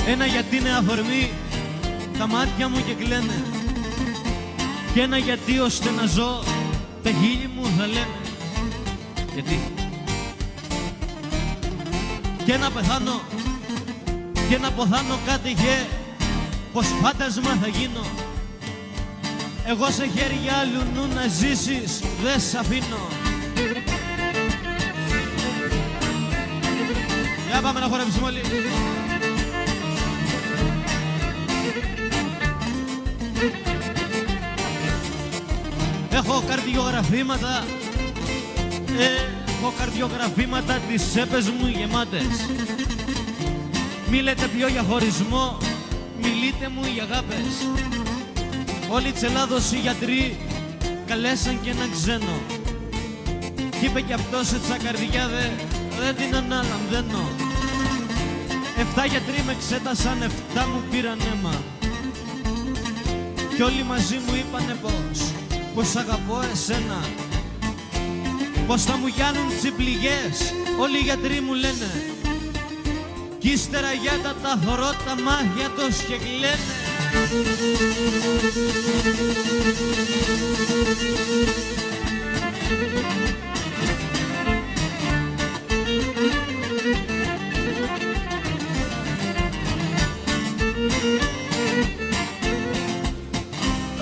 Ένα γιατί είναι αφορμή τα μάτια μου και κλαίνε. Και ένα γιατί ώστε να ζω τα χείλη μου θα λένε. Γιατί? Και να πεθάνω και να ποθάνω κάτι γε, πως φάντασμα θα γίνω. Εγώ σε χέρια άλλου νου να ζήσεις δεν σ' αφήνω. Για πάμε να χορέψουμε όλοι. Έχω καρδιογραφήματα, έχω καρδιογραφήματα τις σέπες μου γεμάτες. Μη λέτε πιο για χωρισμό, μιλείτε μου οι αγάπες. Όλοι της Ελλάδος οι γιατροί καλέσαν και έναν ξένο. Κι είπε κι αυτός σε τσακαρδιά δεν την αναλαμβάνω. 7 γιατροί με εξέτασαν, 7 μου πήραν αίμα. Κι όλοι μαζί μου είπανε πως αγαπώ εσένα. Πως θα μου γιάνουν τσιπληγές, όλοι οι γιατροί μου λένε. Κι ύστερα για τα θωρώ τα μάτια τους και κλαίνε.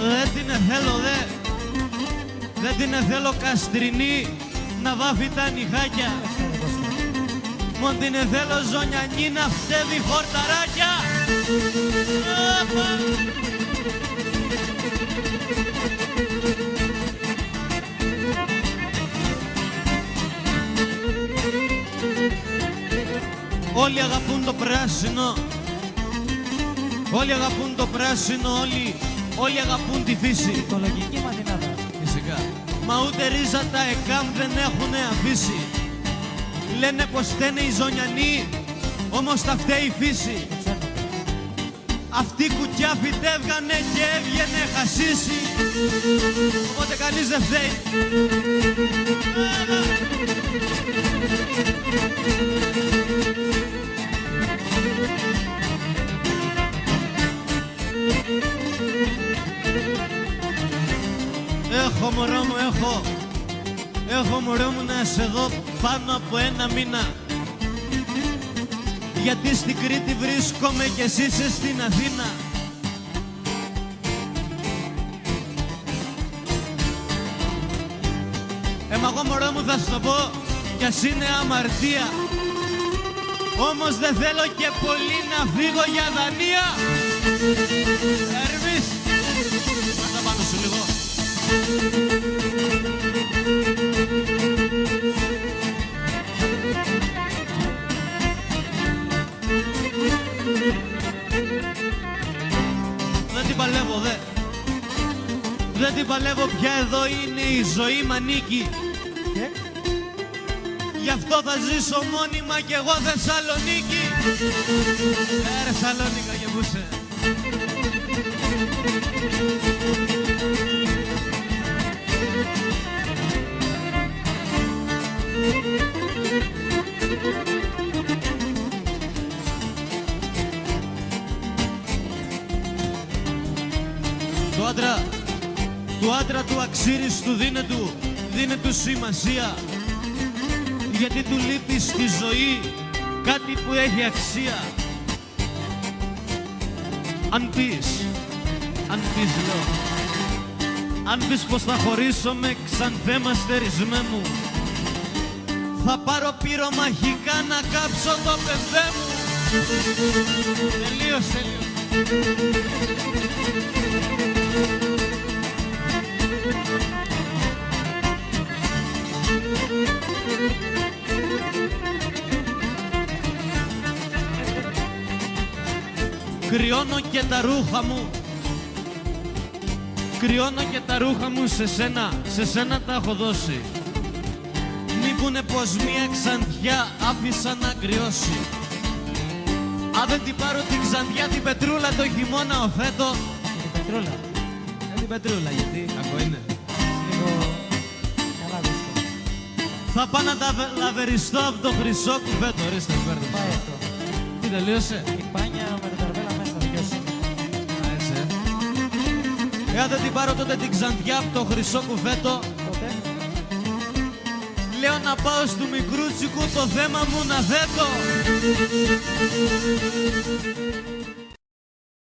Δεν την θέλω δεν την θέλω καστρινή να βάφει τα νυχάκια. Μον την θέλω ζωνιανή να φτεύει χορταράκια. Όλοι αγαπούν το πράσινο, όλοι αγαπούν το πράσινο, όλοι αγαπούν τη φύση. Οικολογική μαθηνάδα. Φυσικά. Μα ούτε ρίζα τα ΕΚΑΜ δεν έχουνε αφήσει. Λένε πως φταίνε οι ζωνιανοί, όμως τα φταίει η φύση. Αυτοί κουκιά φυτεύγανε και έβγαινε χασίσι. Οπότε κανείς δεν φταίει. Έχω μωρό μου, έχω μωρό μου να σε δω πάνω από 1 μήνα. Γιατί στην Κρήτη βρίσκομαι και εσύ είσαι στην Αθήνα. Μα εγώ μωρό μου θα σου το πω κι ας είναι αμαρτία, όμως δεν θέλω και πολύ να φύγω για Δανία. Ερμής, πάτα πάνω σου λίγο. Δεν την παλεύω δεν την παλεύω πια, εδώ είναι η ζωή μ' ανήκει. Γι' αυτό θα ζήσω μόνιμα κι εγώ Θεσσαλονίκη. Ρε Σαλόνικα και πούσε. Του άντρα του αξίριστου δίνε του σημασία, γιατί του λείπει στη ζωή κάτι που έχει αξία. Αν πεις λέω, αν πεις πως θα χωρίσουμε ξανθέ μαστερισμέ μου, θα πάρω πυρομαχικά να κάψω το παιδέ μου. Τελείως. Κρυώνω και τα ρούχα μου, κρυώνω και τα ρούχα μου σε σένα τα έχω δώσει. Μη πούνε πως μία ξανθιά άφησα να κρυώσει. Αν δεν την πάρω την ξανθιά την Πετρούλα το χειμώνα ο φέτο. Την Πετρούλα. Την Πετρούλα γιατί κακό είναι. Λίγο καλά δύσκολο. Θα πάω να τα λαβεριστώ από το χρυσό κουβέτο. Ορίστε, φέρτε. Πάει αυτό. Τι τελείωσε. Η πάνια με Εάν δεν την πάρω τότε την Ξαντιά από το χρυσό κουβέτο, Τότε. λέω να πάω στο μικρούτσικου το θέμα μου να θέτω.